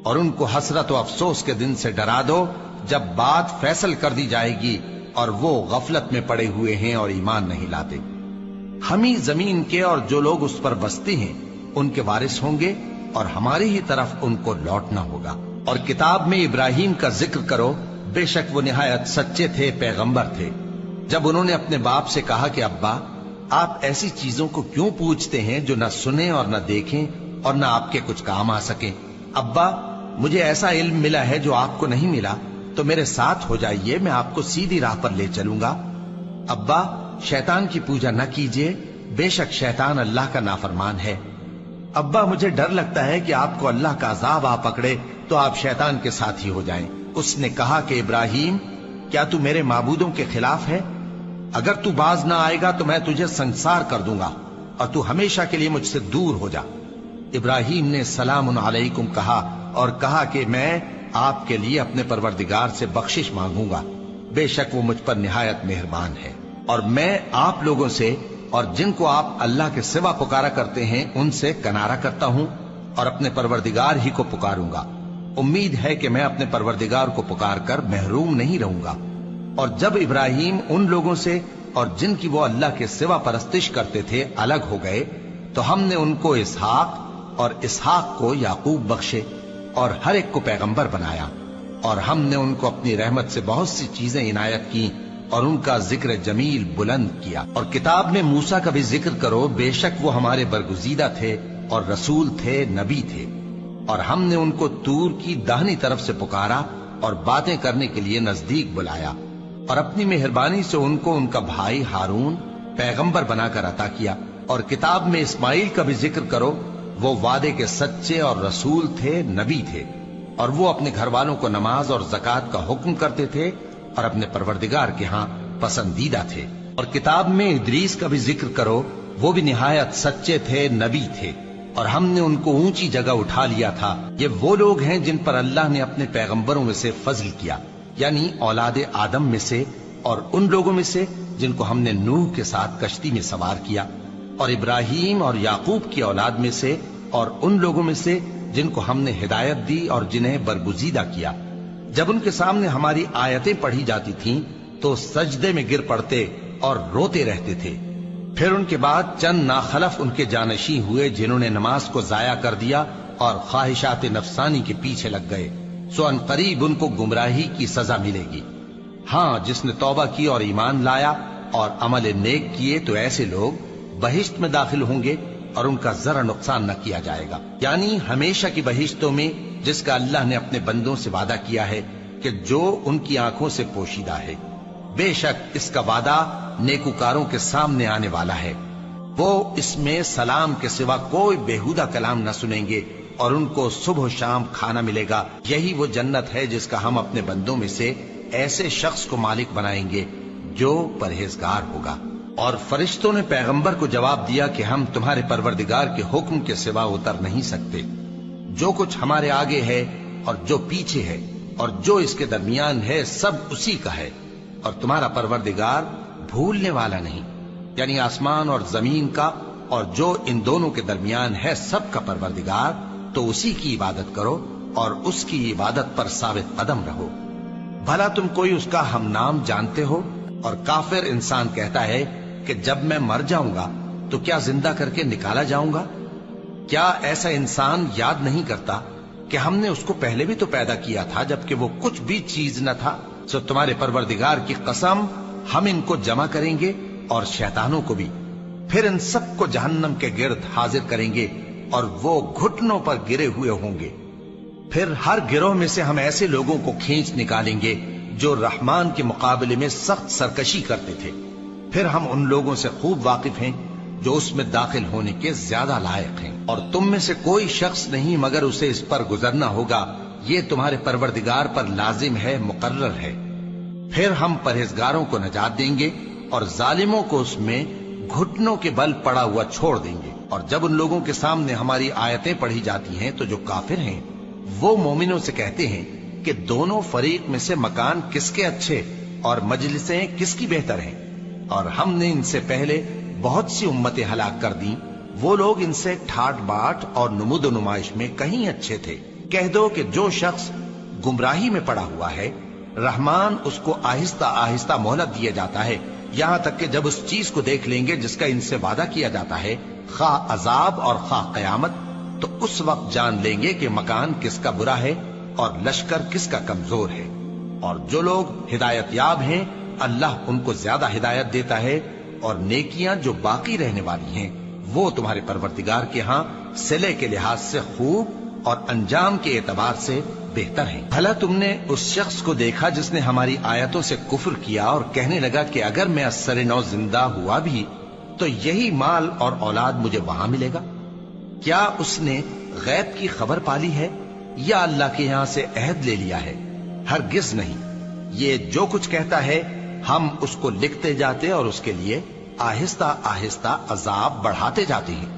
اور ان کو حسرت و افسوس کے دن سے ڈرا دو جب بات فیصل کر دی جائے گی اور وہ غفلت میں پڑے ہوئے ہیں اور ایمان نہیں لاتے۔ ہم ہی زمین کے اور جو لوگ اس پر بستے ہیں ان کے وارث ہوں گے اور ہماری ہی طرف ان کو لوٹنا ہوگا۔ اور کتاب میں ابراہیم کا ذکر کرو، بے شک وہ نہایت سچے تھے، پیغمبر تھے۔ جب انہوں نے اپنے باپ سے کہا کہ ابا، آپ ایسی چیزوں کو کیوں پوچھتے ہیں جو نہ سنیں اور نہ دیکھیں اور نہ آپ کے کچھ کام آ سکیں؟ ابا، مجھے ایسا علم ملا ہے جو آپ کو نہیں ملا، تو میرے ساتھ ہو جائیے، میں آپ کو سیدھی راہ پر لے چلوں گا۔ ابا، شیطان کی پوجا نہ کیجیے، بے شک شیطان اللہ کا نافرمان ہے۔ ابا، مجھے ڈر لگتا ہے کہ آپ کو اللہ کا عذاب آ پکڑے تو آپ شیطان کے ساتھ ہی ہو جائیں۔ اس نے کہا کہ ابراہیم، کیا تو میرے معبودوں کے خلاف ہے؟ اگر تو باز نہ آئے گا تو میں تجھے سنسار کر دوں گا اور تو ہمیشہ کے لیے مجھ سے دور ہو جا۔ ابراہیم نے سلام علیکم کہا اور کہا کہ میں آپ کے لیے اپنے پروردگار سے بخشش مانگوں گا، بے شک وہ مجھ پر نہایت مہربان ہے۔ اور میں آپ لوگوں سے اور جن کو آپ اللہ کے سوا پکارا کرتے ہیں ان سے کنارہ کرتا ہوں اور اپنے پروردگار ہی کو پکاروں گا۔ امید ہے کہ میں اپنے پروردگار کو پکار کر محروم نہیں رہوں گا۔ اور جب ابراہیم ان لوگوں سے اور جن کی وہ اللہ کے سوا پرستش کرتے تھے الگ ہو گئے تو ہم نے ان کو اسحاق اور اسحاق کو یعقوب بخشے اور ہر ایک کو پیغمبر بنایا، اور ہم نے ان کو اپنی رحمت سے بہت سی چیزیں عنایت کی اور ان کا ذکر جمیل بلند کیا۔ اور کتاب میں موسیٰ کا بھی ذکر کرو، بے شک وہ ہمارے برگزیدہ تھے اور رسول تھے، نبی تھے، اور ہم نے ان کو طور کی داہنی طرف سے پکارا اور باتیں کرنے کے لیے نزدیک بلایا، اور اپنی مہربانی سے ان کو ان کا بھائی ہارون پیغمبر بنا کر عطا کیا۔ اور کتاب میں اسماعیل کا بھی ذکر کرو، وہ وعدے کے سچے اور رسول تھے، نبی تھے، اور وہ اپنے گھر والوں کو نماز اور زکوٰۃ کا حکم کرتے تھے اور اپنے پروردگار کے ہاں پسندیدہ تھے۔ اور کتاب میں ادریس کا بھی ذکر کرو، وہ بھی نہایت سچے تھے، نبی تھے، اور ہم نے ان کو اونچی جگہ اٹھا لیا تھا۔ یہ وہ لوگ ہیں جن پر اللہ نے اپنے پیغمبروں میں سے فضل کیا، یعنی اولاد آدم میں سے، اور ان لوگوں میں سے جن کو ہم نے نوح کے ساتھ کشتی میں سوار کیا، اور ابراہیم اور یعقوب کی اولاد میں سے، اور ان لوگوں میں سے جن کو ہم نے ہدایت دی اور جنہیں برگزیدہ کیا۔ جب ان کے سامنے ہماری آیتیں پڑھی جاتی تھیں تو سجدے میں گر پڑتے اور روتے رہتے تھے۔ پھر ان کے بعد چند ناخلف ان کے جانشیں ہوئے جنہوں نے نماز کو ضائع کر دیا اور خواہشات نفسانی کے پیچھے لگ گئے، سو ان قریب ان کو گمراہی کی سزا ملے گی۔ ہاں، جس نے توبہ کی اور ایمان لایا اور عمل نیک کیے تو ایسے لوگ بہشت میں داخل ہوں گے اور ان کا ذرا نقصان نہ کیا جائے گا، یعنی ہمیشہ کی بہشتوں میں، جس کا اللہ نے اپنے بندوں سے وعدہ کیا ہے کہ جو ان کی آنکھوں سے پوشیدہ ہے۔ بے شک اس کا وعدہ نیکوکاروں کے سامنے آنے والا ہے، وہ اس میں سلام کے سوا کوئی بیہودہ کلام نہ سنیں گے اور ان کو صبح و شام کھانا ملے گا۔ یہی وہ جنت ہے جس کا ہم اپنے بندوں میں سے ایسے شخص کو مالک بنائیں گے جو پرہیزگار ہوگا۔ اور فرشتوں نے پیغمبر کو جواب دیا کہ ہم تمہارے پروردگار کے حکم کے سوا اتر نہیں سکتے، جو کچھ ہمارے آگے ہے اور جو پیچھے ہے اور جو اس کے درمیان ہے سب اسی کا ہے، اور تمہارا پروردگار بھولنے والا نہیں، یعنی آسمان اور زمین کا اور جو ان دونوں کے درمیان ہے سب کا پروردگار، تو اسی کی عبادت کرو اور اس کی عبادت پر ثابت قدم رہو۔ بھلا تم کوئی اس کا ہم نام جانتے ہو؟ اور کافر انسان کہتا ہے کہ جب میں مر جاؤں گا تو کیا زندہ کر کے نکالا جاؤں گا؟ کیا ایسا انسان یاد نہیں کرتا کہ ہم نے اس کو پہلے بھی تو پیدا کیا تھا جبکہ وہ کچھ بھی چیز نہ تھا؟ سو تمہارے پروردگار کی قسم، ہم ان کو جمع کریں گے اور شیطانوں کو بھی، پھر ان سب کو جہنم کے گرد حاضر کریں گے اور وہ گھٹنوں پر گرے ہوئے ہوں گے۔ پھر ہر گروہ میں سے ہم ایسے لوگوں کو کھینچ نکالیں گے جو رحمان کے مقابلے میں سخت سرکشی کرتے تھے، پھر ہم ان لوگوں سے خوب واقف ہیں جو اس میں داخل ہونے کے زیادہ لائق ہیں، اور تم میں سے کوئی شخص نہیں مگر اسے اس پر گزرنا ہوگا، یہ تمہارے پروردگار پر لازم ہے، مقرر ہے۔ پھر ہم پرہیزگاروں کو نجات دیں گے اور ظالموں کو اس میں گھٹنوں کے بل پڑا ہوا چھوڑ دیں گے۔ اور جب ان لوگوں کے سامنے ہماری آیتیں پڑھی جاتی ہیں تو جو کافر ہیں وہ مومنوں سے کہتے ہیں کہ دونوں فریق میں سے مکان کس کے اچھے اور مجلسیں کس کی بہتر ہیں، اور ہم نے ان سے پہلے بہت سی امتیں ہلاک کر دیں، وہ لوگ ان سے ٹھاٹ باٹ اور نمود و نمائش میں کہیں اچھے تھے۔ کہہ دو کہ جو شخص گمراہی میں پڑا ہوا ہے رحمان اس کو آہستہ آہستہ مہلت دیا جاتا ہے، یہاں تک کہ جب اس چیز کو دیکھ لیں گے جس کا ان سے وعدہ کیا جاتا ہے، خواہ عذاب اور خواہ قیامت، تو اس وقت جان لیں گے کہ مکان کس کا برا ہے اور لشکر کس کا کمزور ہے۔ اور جو لوگ ہدایت یاب ہیں اللہ ان کو زیادہ ہدایت دیتا ہے، اور نیکیاں جو باقی رہنے والی ہیں وہ تمہارے پروردگار کے ہاں صلے کے لحاظ سے خوب اور انجام کے اعتبار سے بہتر ہیں۔ بھلا تم نے اس شخص کو دیکھا جس نے ہماری آیتوں سے کفر کیا اور کہنے لگا کہ اگر میں ازسر نو زندہ ہوا بھی تو یہی مال اور اولاد مجھے وہاں ملے گا؟ کیا اس نے غیب کی خبر پالی ہے یا اللہ کے یہاں سے عہد لے لیا ہے؟ ہرگز نہیں، یہ جو کچھ کہتا ہے ہم اس کو لکھتے جاتے اور اس کے لیے آہستہ آہستہ عذاب بڑھاتے جاتے ہیں۔